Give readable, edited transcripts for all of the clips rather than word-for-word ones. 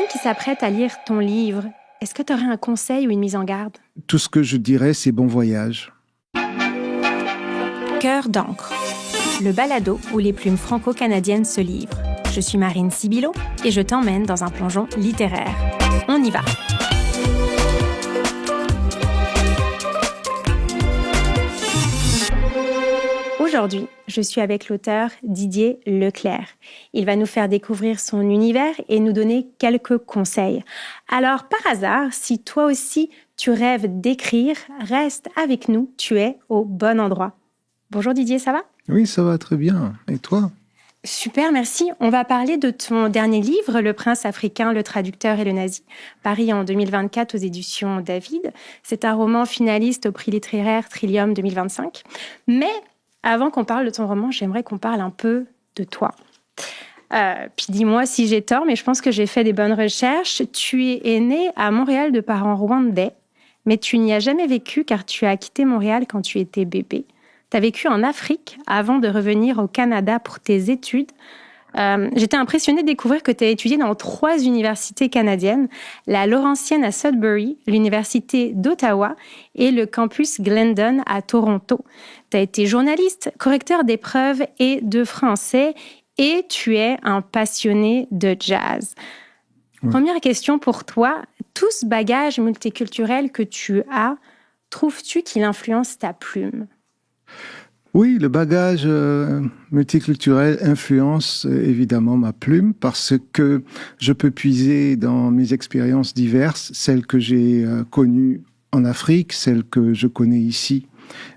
personne qui s'apprête à lire ton livre, est-ce que tu aurais un conseil ou une mise en garde? Tout ce que je dirais, c'est bon voyage. Cœur d'encre, le balado où les plumes franco-canadiennes se livrent. Je suis Marine Sibilo et je t'emmène dans un plongeon littéraire. On y va! Aujourd'hui, je suis avec l'auteur Didier Leclerc. Il va nous faire découvrir son univers et nous donner quelques conseils. Alors, par hasard, si toi aussi tu rêves d'écrire, reste avec nous, tu es au bon endroit. Bonjour Didier, ça va? Oui, ça va très bien. Et toi? Super, merci. On va parler de ton dernier livre, Le Prince africain, le traducteur et le nazi, paru en 2024 aux éditions David. C'est un roman finaliste au prix littéraire Trillium 2025. Mais avant qu'on parle de ton roman, j'aimerais qu'on parle un peu de toi. Puis dis-moi si j'ai tort, mais je pense que j'ai fait des bonnes recherches. Tu es né à Montréal de parents rwandais, mais tu n'y as jamais vécu car tu as quitté Montréal quand tu étais bébé. Tu as vécu en Afrique avant de revenir au Canada pour tes études. J'étais impressionnée de découvrir que tu as étudié dans 3 universités canadiennes, la Laurentienne à Sudbury, l'Université d'Ottawa et le campus Glendon à Toronto. Tu as été journaliste, correcteur d'épreuves et de français et tu es un passionné de jazz. Oui. Première question pour toi, tout ce bagage multiculturel que tu as, trouves-tu qu'il influence ta plume? Oui, le bagage multiculturel influence évidemment ma plume parce que je peux puiser dans mes expériences diverses, celles que j'ai connues en Afrique, celles que je connais ici,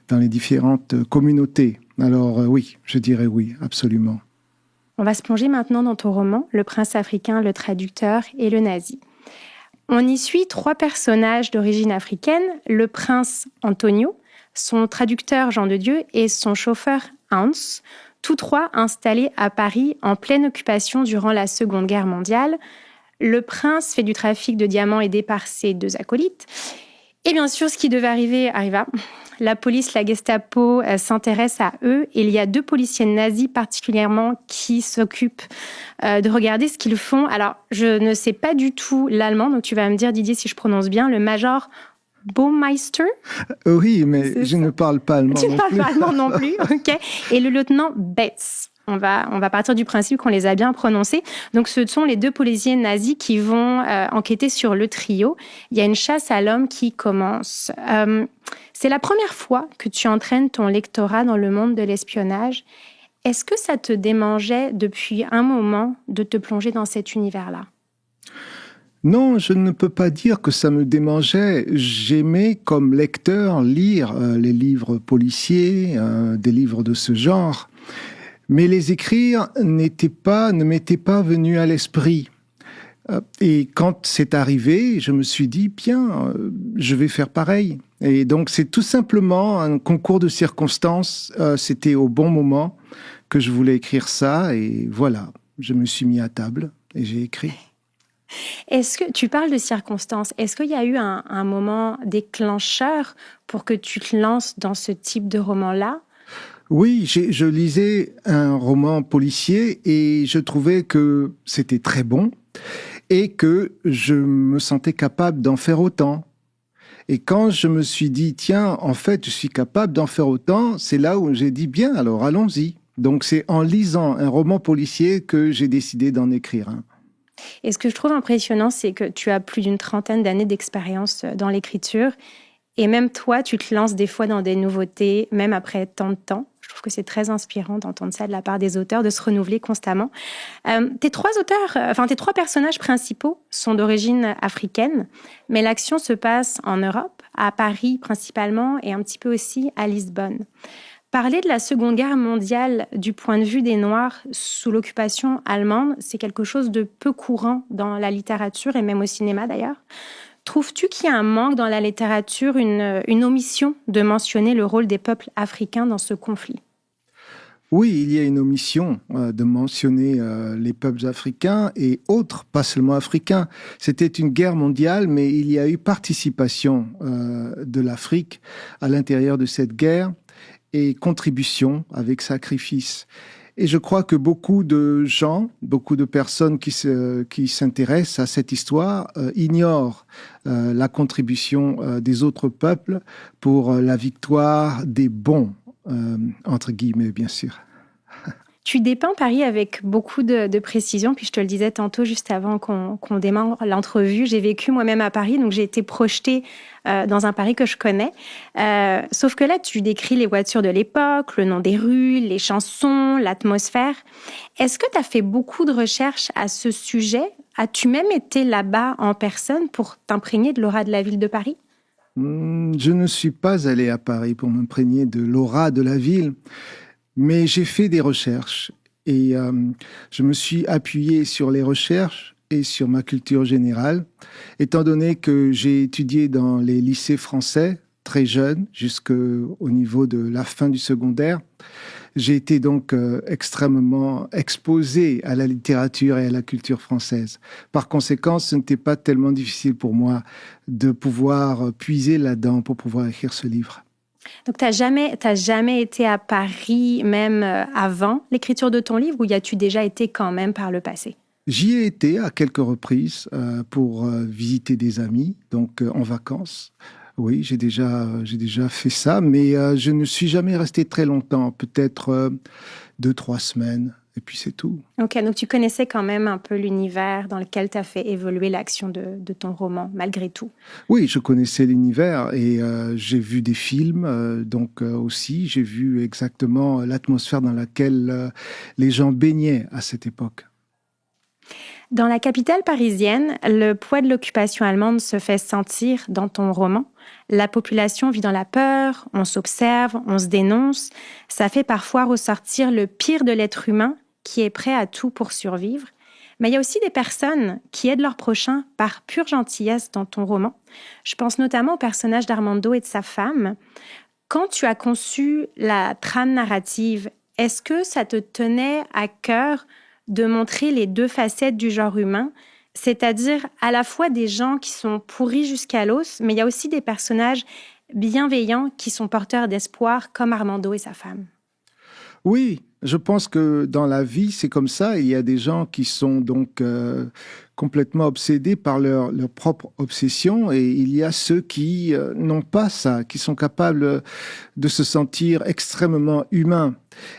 dans les différentes communautés. Alors oui, je dirais oui, absolument. On va se plonger maintenant dans ton roman, Le Prince africain, le traducteur et le nazi. On y suit 3 personnages d'origine africaine, le prince Antonio, son traducteur Jean de Dieu et son chauffeur Hans, tous 3 installés à Paris en pleine occupation durant la Seconde Guerre mondiale. Le prince fait du trafic de diamants aidé par ses 2 acolytes. Et bien sûr, ce qui devait arriver arriva. La police, la Gestapo s'intéresse à eux et il y a 2 policiers nazis particulièrement qui s'occupent de regarder ce qu'ils font. Alors, je ne sais pas du tout l'allemand, donc tu vas me dire, Didier, si je prononce bien, le major Baumeister. Oui, mais je ne parle pas allemand non plus. Tu ne parles pas allemand non plus, ok. Et le lieutenant Betz. On va partir du principe qu'on les a bien prononcés. Donc, ce sont les 2 policiers nazis qui vont enquêter sur le trio. Il y a une chasse à l'homme qui commence. C'est la première fois que tu entraînes ton lectorat dans le monde de l'espionnage. Est-ce que ça te démangeait depuis un moment de te plonger dans cet univers-là? Non, je ne peux pas dire que ça me démangeait. J'aimais, comme lecteur, lire les livres policiers, des livres de ce genre. Mais les écrire ne m'étaient pas venus à l'esprit. Et quand c'est arrivé, je me suis dit, bien, je vais faire pareil. Et donc, c'est tout simplement un concours de circonstances. C'était au bon moment que je voulais écrire ça. Et voilà, je me suis mis à table et j'ai écrit. Est-ce que tu parles de circonstances? Est-ce qu'il y a eu un moment déclencheur pour que tu te lances dans ce type de roman-là? Oui, je lisais un roman policier et je trouvais que c'était très bon et que je me sentais capable d'en faire autant. Et quand je me suis dit, tiens, en fait, je suis capable d'en faire autant, c'est là où j'ai dit, bien, alors allons-y. Donc c'est en lisant un roman policier que j'ai décidé d'en écrire un. Et ce que je trouve impressionnant, c'est que tu as plus d'une trentaine d'années d'expérience dans l'écriture. Et même toi, tu te lances des fois dans des nouveautés, même après tant de temps. Je trouve que c'est très inspirant d'entendre ça de la part des auteurs, de se renouveler constamment. Tes 3 personnages principaux sont d'origine africaine, mais l'action se passe en Europe, à Paris principalement, et un petit peu aussi à Lisbonne. Parler de la Seconde Guerre mondiale du point de vue des Noirs sous l'occupation allemande, c'est quelque chose de peu courant dans la littérature et même au cinéma d'ailleurs. Trouves-tu qu'il y a un manque dans la littérature, une omission de mentionner le rôle des peuples africains dans ce conflit? Oui, il y a une omission de mentionner les peuples africains et autres, pas seulement africains. C'était une guerre mondiale, mais il y a eu participation de l'Afrique à l'intérieur de cette guerre et contribution avec sacrifice. Et je crois que beaucoup de gens, beaucoup de personnes qui s'intéressent à cette histoire ignorent la contribution des autres peuples pour la victoire des bons, entre guillemets, bien sûr. Tu dépeins Paris avec beaucoup de précision, puis je te le disais tantôt, juste avant qu'on démarre l'entrevue, j'ai vécu moi-même à Paris, donc j'ai été projetée dans un Paris que je connais. Sauf que là, tu décris les voitures de l'époque, le nom des rues, les chansons, l'atmosphère. Est-ce que tu as fait beaucoup de recherches à ce sujet? As-tu même été là-bas en personne pour t'imprégner de l'aura de la ville de Paris? Je ne suis pas allé à Paris pour m'imprégner de l'aura de la ville. Mais j'ai fait des recherches et je me suis appuyé sur les recherches et sur ma culture générale, étant donné que j'ai étudié dans les lycées français très jeune, jusqu'au niveau de la fin du secondaire. J'ai été donc extrêmement exposé à la littérature et à la culture française. Par conséquent, ce n'était pas tellement difficile pour moi de pouvoir puiser là-dedans pour pouvoir écrire ce livre. Donc, t'as jamais été à Paris, même avant l'écriture de ton livre, ou y as-tu déjà été quand même par le passé? J'y ai été à quelques reprises pour visiter des amis, donc en vacances. Oui, j'ai déjà fait ça, mais je ne suis jamais resté très longtemps, peut-être 2, 3 semaines, et puis c'est tout. Ok, donc tu connaissais quand même un peu l'univers dans lequel tu as fait évoluer l'action de ton roman, malgré tout. Oui, je connaissais l'univers et j'ai vu des films, donc aussi, j'ai vu exactement l'atmosphère dans laquelle les gens baignaient à cette époque. Dans la capitale parisienne, le poids de l'occupation allemande se fait sentir dans ton roman. La population vit dans la peur, on s'observe, on se dénonce. Ça fait parfois ressortir le pire de l'être humain qui est prêt à tout pour survivre. Mais il y a aussi des personnes qui aident leur prochain par pure gentillesse dans ton roman. Je pense notamment au personnage d'Armando et de sa femme. Quand tu as conçu la trame narrative, est-ce que ça te tenait à cœur de montrer les deux facettes du genre humain, c'est-à-dire à la fois des gens qui sont pourris jusqu'à l'os, mais il y a aussi des personnages bienveillants qui sont porteurs d'espoir, comme Armando et sa femme? Oui, je pense que dans la vie, c'est comme ça. Il y a des gens qui sont donc complètement obsédés par leur propre obsession et il y a ceux qui n'ont pas ça, qui sont capables de se sentir extrêmement humains.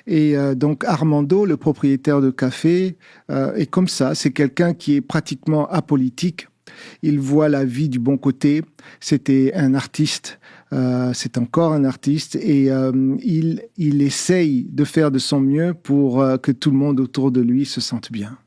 Et donc Armando, le propriétaire de café, est comme ça. C'est quelqu'un qui est pratiquement apolitique. Il voit la vie du bon côté. C'était un artiste, c'est encore un artiste, et il essaye de faire de son mieux pour que tout le monde autour de lui se sente bien.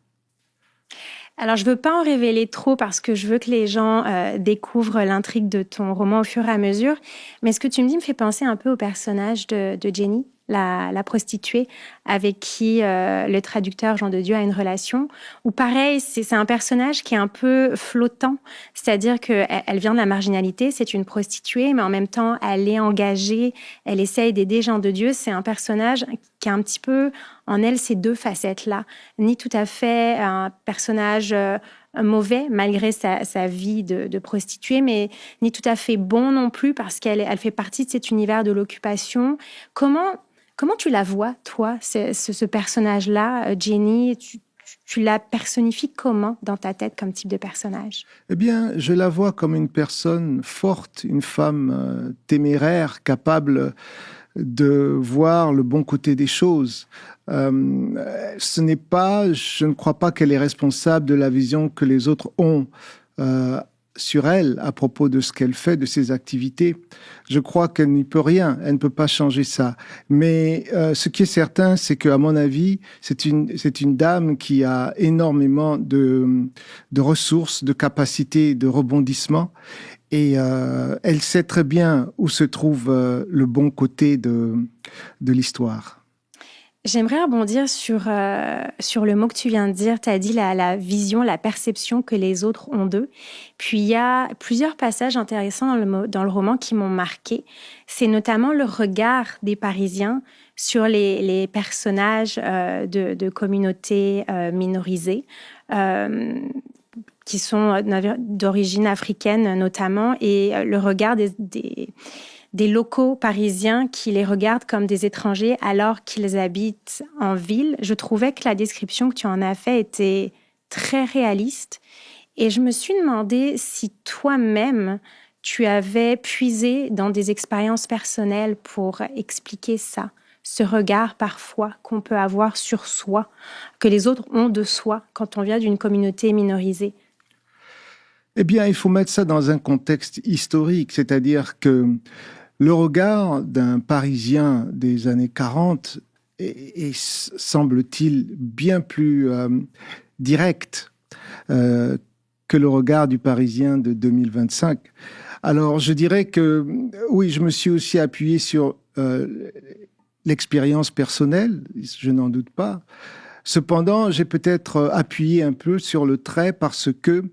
Alors, je veux pas en révéler trop parce que je veux que les gens découvrent l'intrigue de ton roman au fur et à mesure. Mais ce que tu me dis me fait penser un peu au personnage de Jenny, la prostituée, avec qui le traducteur Jean de Dieu a une relation. Ou pareil, c'est un personnage qui est un peu flottant. C'est-à-dire qu'elle vient de la marginalité, c'est une prostituée, mais en même temps, elle est engagée, elle essaye d'aider Jean de Dieu. C'est un personnage qui a un petit peu en elle ces deux facettes-là. Ni tout à fait un personnage mauvais, malgré sa vie de prostituée, mais ni tout à fait bon non plus, parce qu'elle fait partie de cet univers de l'occupation. Comment tu la vois, toi, ce personnage-là, Jenny? Tu la personnifies comment dans ta tête comme type de personnage? Eh bien, je la vois comme une personne forte, une femme téméraire, capable de voir le bon côté des choses. Je ne crois pas qu'elle est responsable de la vision que les autres ont sur elle à propos de ce qu'elle fait, de ses activités. Je crois qu'elle n'y peut rien, elle ne peut pas changer ça. Mais ce qui est certain, c'est qu'à mon avis, c'est une dame qui a énormément de ressources, de capacités, de rebondissement. Et elle sait très bien où se trouve le bon côté de l'histoire. J'aimerais rebondir sur le mot que tu viens de dire. Tu as dit la vision, la perception que les autres ont d'eux. Puis il y a plusieurs passages intéressants dans le roman qui m'ont marqué. C'est notamment le regard des Parisiens sur les personnages de communautés minorisées. Qui sont d'origine africaine notamment, et le regard des locaux parisiens qui les regardent comme des étrangers alors qu'ils habitent en ville. Je trouvais que la description que tu en as faite était très réaliste. Et je me suis demandé si toi-même, tu avais puisé dans des expériences personnelles pour expliquer ça, ce regard parfois qu'on peut avoir sur soi, que les autres ont de soi quand on vient d'une communauté minorisée. Eh bien, il faut mettre ça dans un contexte historique, c'est-à-dire que le regard d'un Parisien des années 40 est semble-t-il, bien plus direct que le regard du Parisien de 2025. Alors, je dirais que, oui, je me suis aussi appuyé sur l'expérience personnelle, je n'en doute pas. Cependant, j'ai peut-être appuyé un peu sur le trait parce que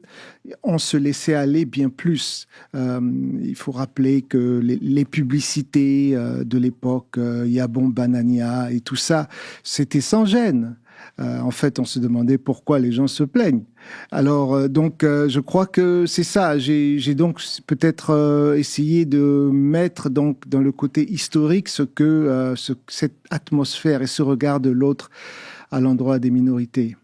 on se laissait aller bien plus. Il faut rappeler que les publicités de l'époque, Yabon Banania et tout ça, c'était sans gêne. En fait, on se demandait pourquoi les gens se plaignent. Alors, je crois que c'est ça. J'ai donc peut-être essayé de mettre donc dans le côté historique cette atmosphère et ce regard de l'autre à l'endroit des minorités.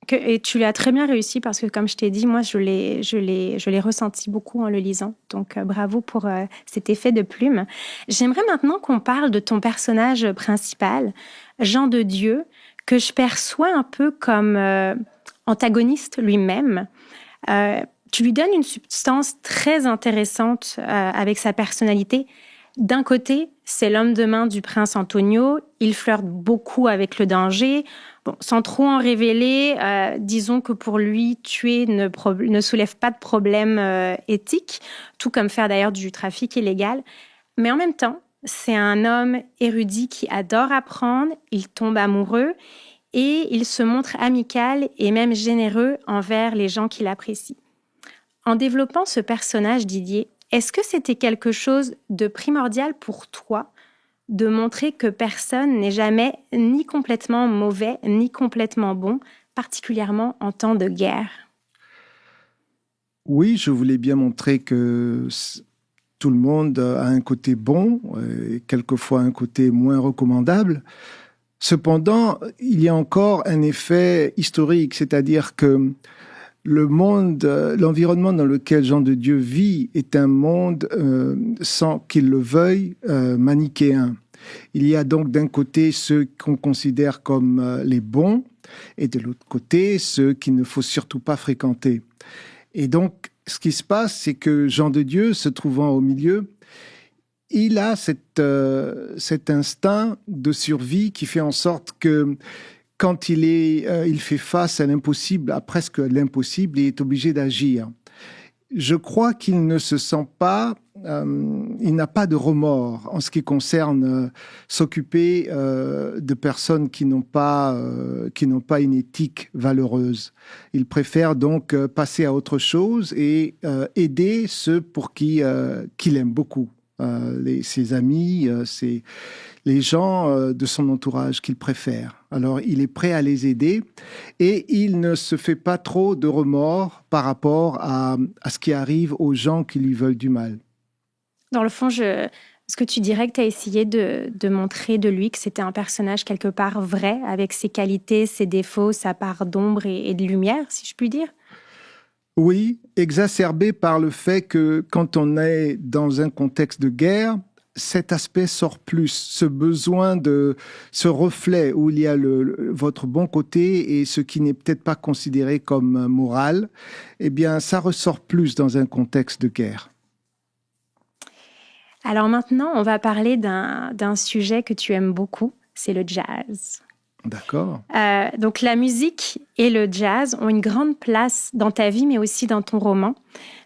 Et tu l'as très bien réussi parce que, comme je t'ai dit, moi, je l'ai ressenti beaucoup en le lisant. Donc, bravo pour cet effet de plume. J'aimerais maintenant qu'on parle de ton personnage principal, Jean de Dieu, que je perçois un peu comme antagoniste lui-même. Tu lui donnes une substance très intéressante avec sa personnalité. D'un côté, c'est l'homme de main du prince Antonio. Il flirte beaucoup avec le danger. Bon, sans trop en révéler, disons que pour lui, tuer ne soulève pas de problème éthique, tout comme faire d'ailleurs du trafic illégal. Mais en même temps, c'est un homme érudit qui adore apprendre, il tombe amoureux et il se montre amical et même généreux envers les gens qu'il apprécie. En développant ce personnage, Didier, est-ce que c'était quelque chose de primordial pour toi de montrer que personne n'est jamais ni complètement mauvais, ni complètement bon, particulièrement en temps de guerre? Oui, je voulais bien montrer que tout le monde a un côté bon et quelquefois un côté moins recommandable. Cependant, il y a encore un effet historique, c'est-à-dire que le monde, l'environnement dans lequel Jean de Dieu vit est un monde, sans qu'il le veuille, manichéen. Il y a donc d'un côté ceux qu'on considère comme les bons et de l'autre côté ceux qu'il ne faut surtout pas fréquenter. Et donc, ce qui se passe, c'est que Jean de Dieu, se trouvant au milieu, il a cet instinct de survie qui fait en sorte que quand il fait face à l'impossible, à presque l'impossible, il est obligé d'agir. Je crois qu'il ne se sent pas, il n'a pas de remords en ce qui concerne s'occuper de personnes qui n'ont pas une éthique valeureuse. Il préfère donc passer à autre chose et aider ceux pour qu'il aime beaucoup, ses amis, les gens de son entourage qu'il préfère. Alors, il est prêt à les aider et il ne se fait pas trop de remords par rapport à ce qui arrive aux gens qui lui veulent du mal. Dans le fond, est-ce que tu dirais que tu as essayé de montrer de lui que c'était un personnage quelque part vrai, avec ses qualités, ses défauts, sa part d'ombre et de lumière, si je puis dire? Oui, exacerbé par le fait que quand on est dans un contexte de guerre, cet aspect sort plus, ce besoin de ce reflet où il y a votre bon côté et ce qui n'est peut-être pas considéré comme moral, eh bien, ça ressort plus dans un contexte de guerre. Alors maintenant, on va parler d'un sujet que tu aimes beaucoup, c'est le jazz. D'accord. Donc la musique et le jazz ont une grande place dans ta vie, mais aussi dans ton roman.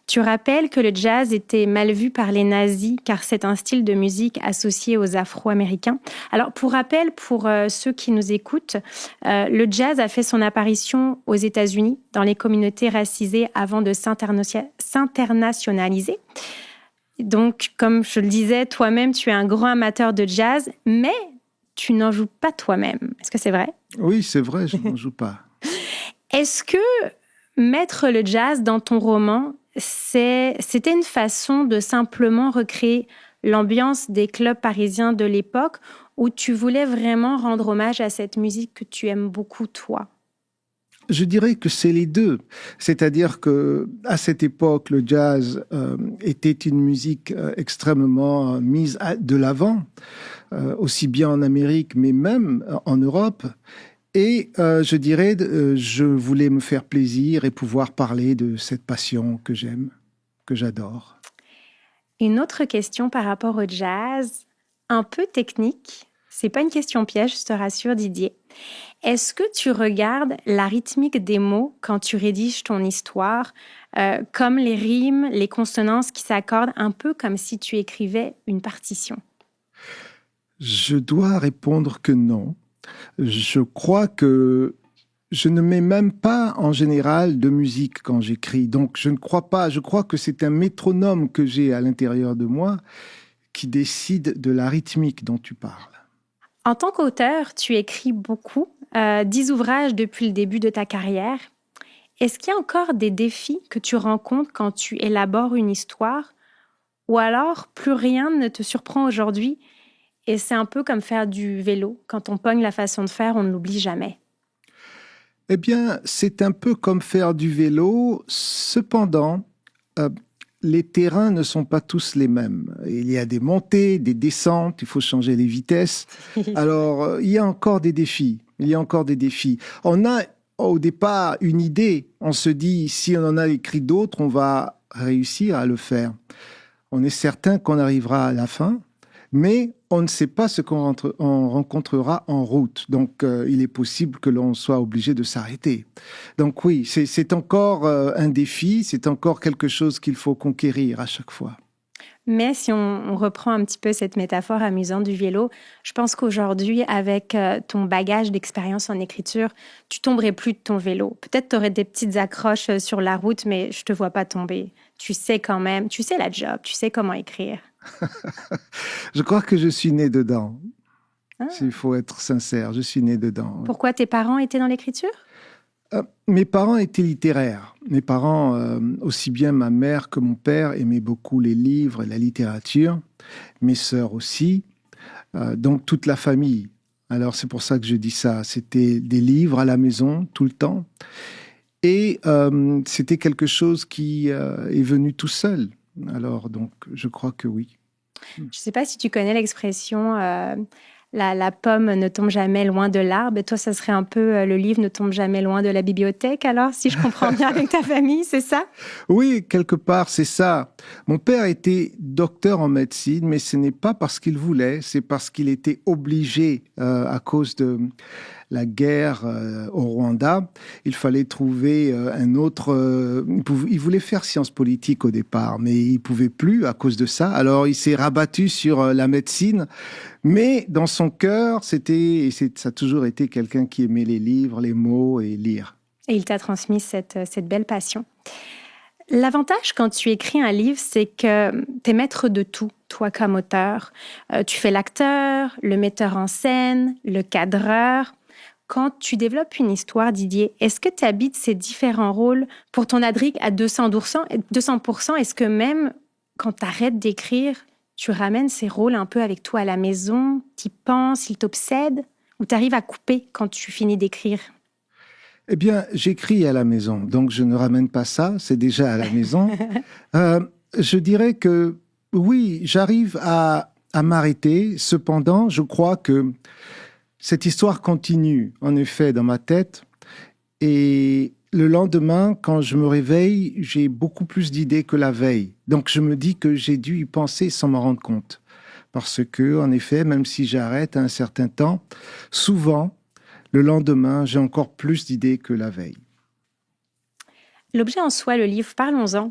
Tu rappelles que le jazz était mal vu par les nazis, car c'est un style de musique associé aux Afro-Américains. Alors, pour rappel, pour ceux qui nous écoutent, le jazz a fait son apparition aux États-Unis, dans les communautés racisées, avant de s'internationaliser. Donc, comme je le disais, toi-même, tu es un grand amateur de jazz, mais tu n'en joues pas toi-même. Est-ce que c'est vrai? Oui, c'est vrai, je n'en joue pas. Est-ce que mettre le jazz dans ton roman, c'était une façon de simplement recréer l'ambiance des clubs parisiens de l'époque, ou tu voulais vraiment rendre hommage à cette musique que tu aimes beaucoup, toi? Je dirais que c'est les deux. C'est-à-dire que à cette époque, le jazz était une musique extrêmement de l'avant, aussi bien en Amérique, mais même en Europe. Et je dirais, je voulais me faire plaisir et pouvoir parler de cette passion que j'aime, que j'adore. Une autre question par rapport au jazz, un peu technique. C'est pas une question piège, je te rassure, Didier. Est-ce que tu regardes la rythmique des mots quand tu rédiges ton histoire, comme les rimes, les consonances qui s'accordent, un peu comme si tu écrivais une partition? Je dois répondre que non. Je crois que je ne mets même pas en général de musique quand j'écris. Donc je ne crois pas, je crois que c'est un métronome que j'ai à l'intérieur de moi qui décide de la rythmique dont tu parles. En tant qu'auteur, tu écris beaucoup, 10 ouvrages depuis le début de ta carrière. Est-ce qu'il y a encore des défis que tu rencontres quand tu élabores une histoire? Ou alors, plus rien ne te surprend aujourd'hui et c'est un peu comme faire du vélo. Quand on pogne la façon de faire, on ne l'oublie jamais. Eh bien, c'est un peu comme faire du vélo. Cependant, euh, les terrains ne sont pas tous les mêmes. Il y a des montées, des descentes, il faut changer les vitesses. Alors, il y a encore des défis. Il y a encore des défis. On a au départ une idée. On se dit, si on en a écrit d'autres, on va réussir à le faire. On est certain qu'on arrivera à la fin, mais on ne sait pas ce on rencontrera en route. Donc, il est possible que l'on soit obligé de s'arrêter. Donc oui, c'est encore un défi, c'est encore quelque chose qu'il faut conquérir à chaque fois. Mais si on reprend un petit peu cette métaphore amusante du vélo, je pense qu'aujourd'hui, avec ton bagage d'expérience en écriture, tu tomberais plus de ton vélo. Peut-être tu aurais des petites accroches sur la route, mais je te vois pas tomber. Tu sais quand même, tu sais la job, tu sais comment écrire. Je crois que je suis né dedans. Ah. S'il faut être sincère, je suis né dedans. Ouais. Pourquoi tes parents étaient dans l'écriture? Mes parents étaient littéraires. Mes parents, aussi bien ma mère que mon père, aimaient beaucoup les livres et la littérature. Mes sœurs aussi. Donc toute la famille. Alors c'est pour ça que je dis ça. C'était des livres à la maison tout le temps. Et c'était quelque chose qui est venu tout seul. Alors donc je crois que oui. Je ne sais pas si tu connais l'expression la pomme ne tombe jamais loin de l'arbre. Et toi, ça serait un peu le livre ne tombe jamais loin de la bibliothèque. Alors, si je comprends bien avec ta famille, c'est ça? Oui, quelque part, c'est ça. Mon père était docteur en médecine, mais ce n'est pas parce qu'il voulait, c'est parce qu'il était obligé à cause de la guerre au Rwanda. Il fallait trouver un autre... il voulait faire sciences politiques au départ, mais il pouvait plus à cause de ça. Alors, il s'est rabattu sur la médecine. Mais dans son cœur, ça a toujours été quelqu'un qui aimait les livres, les mots et lire. Et il t'a transmis cette belle passion. L'avantage quand tu écris un livre, c'est que tu es maître de tout, toi comme auteur. Tu fais l'acteur, le metteur en scène, le cadreur. Quand tu développes une histoire, Didier, est-ce que tu habites ces différents rôles pour ton Adric à 200%? Est-ce que même quand tu arrêtes d'écrire, tu ramènes ces rôles un peu avec toi à la maison, tu y penses, ils t'obsèdent, ou tu arrives à couper quand tu finis d'écrire? Eh bien, j'écris à la maison, donc je ne ramène pas ça, c'est déjà à la maison. Je dirais que oui, j'arrive à m'arrêter. Cependant, je crois que cette histoire continue, en effet, dans ma tête. Et le lendemain, quand je me réveille, j'ai beaucoup plus d'idées que la veille. Donc, je me dis que j'ai dû y penser sans m'en rendre compte. Parce que, en effet, même si j'arrête à un certain temps, souvent, le lendemain, j'ai encore plus d'idées que la veille. L'objet en soi, le livre, parlons-en.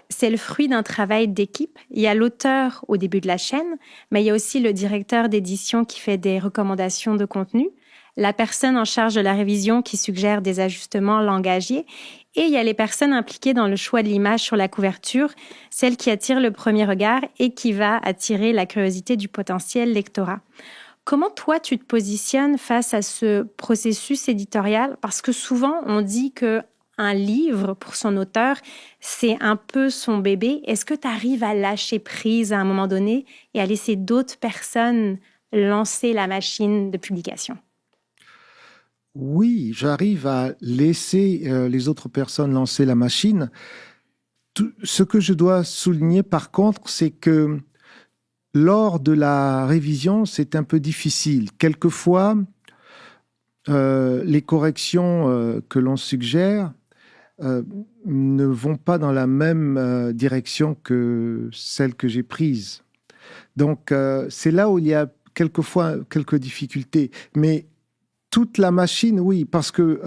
C'est le fruit d'un travail d'équipe. Il y a l'auteur au début de la chaîne, mais il y a aussi le directeur d'édition qui fait des recommandations de contenu, la personne en charge de la révision qui suggère des ajustements langagiers, et il y a les personnes impliquées dans le choix de l'image sur la couverture, celle qui attire le premier regard et qui va attirer la curiosité du potentiel lectorat. Comment toi, tu te positionnes face à ce processus éditorial? Parce que souvent, on dit que un livre pour son auteur, c'est un peu son bébé. Est-ce que tu arrives à lâcher prise à un moment donné et à laisser d'autres personnes lancer la machine de publication? Oui, j'arrive à laisser les autres personnes lancer la machine. Ce que je dois souligner par contre, c'est que lors de la révision, c'est un peu difficile. Quelquefois, les corrections que l'on suggère ne vont pas dans la même direction que celle que j'ai prise. Donc, c'est là où il y a quelquefois quelques difficultés. Mais toute la machine, oui, parce que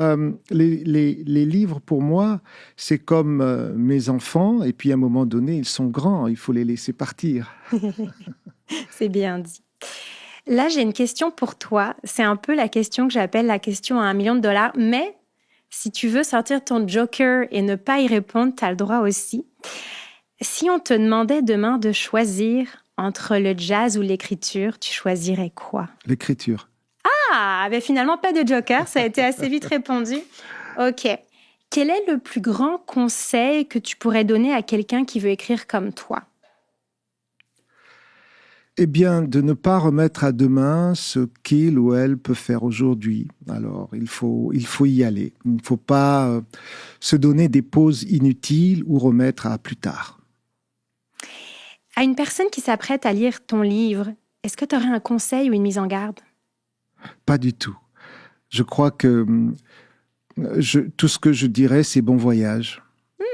les livres, pour moi, c'est comme mes enfants, et puis à un moment donné, ils sont grands, il faut les laisser partir. C'est bien dit. Là, j'ai une question pour toi. C'est un peu la question que j'appelle la question à $1 million. Mais si tu veux sortir ton joker et ne pas y répondre, tu as le droit aussi. Si on te demandait demain de choisir entre le jazz ou l'écriture, tu choisirais quoi? L'écriture. Ah, ben finalement, pas de joker. Ça a été assez vite répondu. OK. Quel est le plus grand conseil que tu pourrais donner à quelqu'un qui veut écrire comme toi? Eh bien, de ne pas remettre à demain ce qu'il ou elle peut faire aujourd'hui. Alors, il faut y aller. Il ne faut pas se donner des pauses inutiles ou remettre à plus tard. À une personne qui s'apprête à lire ton livre, est-ce que tu aurais un conseil ou une mise en garde? Pas du tout. Je crois que tout ce que je dirais, c'est bon voyage.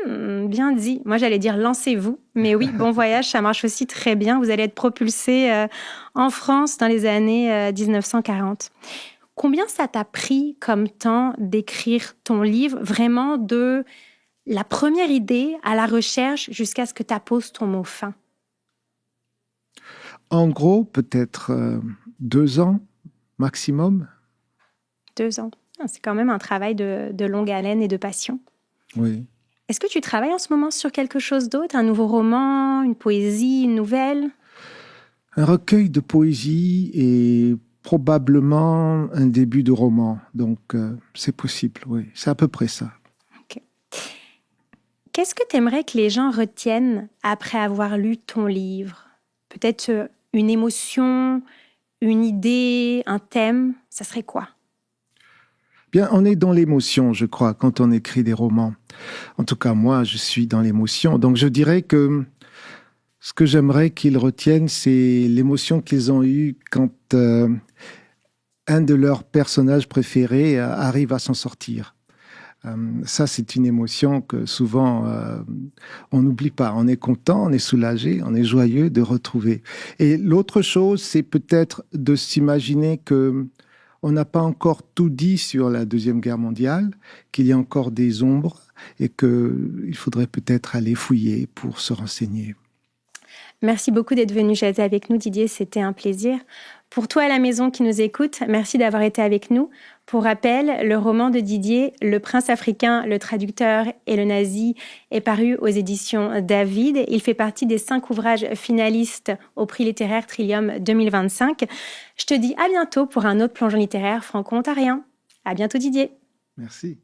Bien dit. Moi, j'allais dire lancez-vous. Mais oui, bon voyage, ça marche aussi très bien. Vous allez être propulsé en France dans les années 1940. Combien ça t'a pris comme temps d'écrire ton livre, vraiment de la première idée à la recherche jusqu'à ce que tu apposes ton mot fin? En gros, peut-être 2 ans maximum. 2 ans. C'est quand même un travail de longue haleine et de passion. Oui. Est-ce que tu travailles en ce moment sur quelque chose d'autre? Un nouveau roman, une poésie, une nouvelle? Un recueil de poésie et probablement un début de roman. Donc, c'est possible, oui. C'est à peu près ça. Okay. Qu'est-ce que tu aimerais que les gens retiennent après avoir lu ton livre? Peut-être une émotion, une idée, un thème? Ça serait quoi? Bien, on est dans l'émotion, je crois, quand on écrit des romans. En tout cas, moi, je suis dans l'émotion. Donc, je dirais que ce que j'aimerais qu'ils retiennent, c'est l'émotion qu'ils ont eue quand un de leurs personnages préférés arrive à s'en sortir. Ça, c'est une émotion que souvent, on n'oublie pas. On est content, on est soulagé, on est joyeux de retrouver. Et l'autre chose, c'est peut-être de s'imaginer que on n'a pas encore tout dit sur la Deuxième Guerre mondiale, qu'il y a encore des ombres et qu'il faudrait peut-être aller fouiller pour se renseigner. Merci beaucoup d'être venu jaser avec nous, Didier. C'était un plaisir. Pour toi à la maison qui nous écoute, merci d'avoir été avec nous. Pour rappel, le roman de Didier, Le Prince africain, le traducteur et le nazi, est paru aux éditions David. Il fait partie des 5 ouvrages finalistes au prix littéraire Trillium 2025. Je te dis à bientôt pour un autre plongeon littéraire franco-ontarien. À bientôt, Didier. Merci.